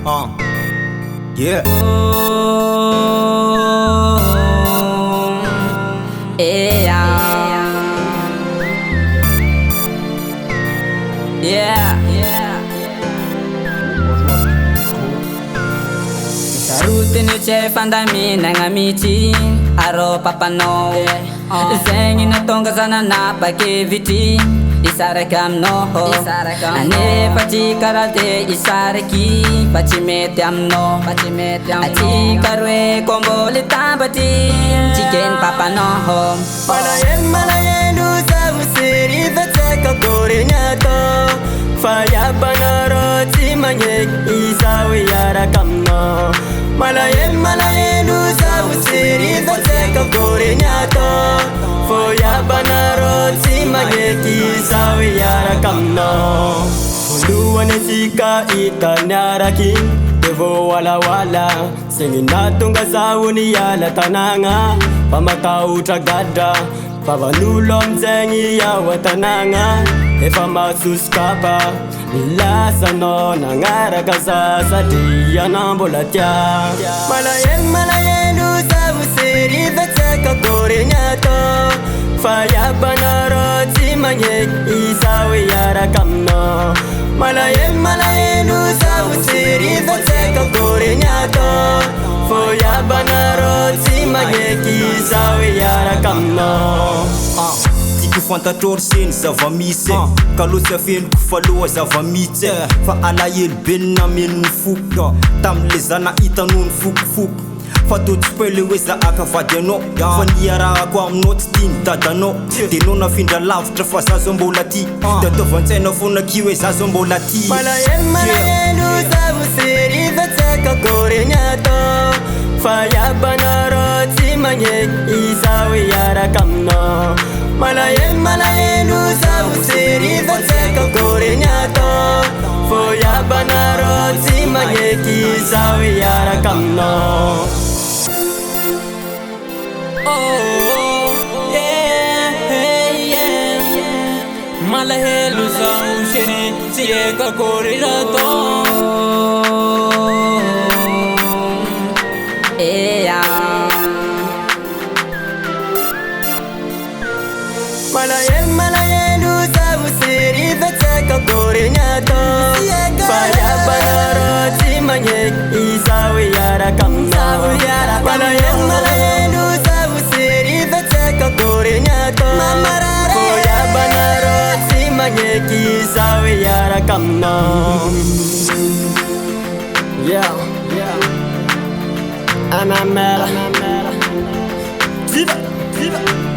Yeah. Sarutiny tsy fandaminagna mihitsy arô papanao zegny natonga zananapaky-kevitry isaraky aminao anefa tsy karaha de isaraky fa tsy mety aminao atsika roe koa mbola tambatry tsy keny papanao Malahelo zaho sery fa tsy akakory ny atao fa iabanareo tsy magneky izaho iaraka aminao Malahelo zaho sery fa tsy akakory ny atao fa iabanareo tsy magneky izaho iaraka aminao Voalohany antsika hita niaraky de vô walawala zegny natonga zaho niala tanagna fa matahotra gadra Favan'olo amizegny ao an-tanagna efa masosikapa Nilasanao nagnaraka za satria anao mbola tia Malahelo zaho sery fa tsy akakory ny atao fa iabanareo tsy magneky izaho iaraka aminao Malahelo zaho sery fa tsy akakory ny atao fa iabanareo tsy magneky izaho iaraka aminao Tiako fantatrôry seny zava-misy Kalosy afeniko faloha zava-mitsy Fa alahelo be namenony foko Tamile zana hitanony fokofoko Fa to tsy pele hoe za akavady anao Fa niarahako aminao tsy tiany dadanao De nao nafindra lavitra fa zazo mbola ty De ataovan-tsainao fonaki hoe zazo mbola ty Malahelo zaho sery fa tsy akakory ny atao fa iabanareo tsy magneky izaho iaraka aminao Malahelo zaho sery fa tsy akakory ny atao fa iabanareo tsy magneky izaho iaraka aminao Malahelo zaho sery tsy akakory ny atao Malahelo zaho sery fa tsy akakory ny atao fa iabanareo tsy magneky izaho iaraka aminao Malahelo zaho sery fa tsy akakory ny atao fa iabanareo tsy magneky izaho iaraka aminao Anamela Diva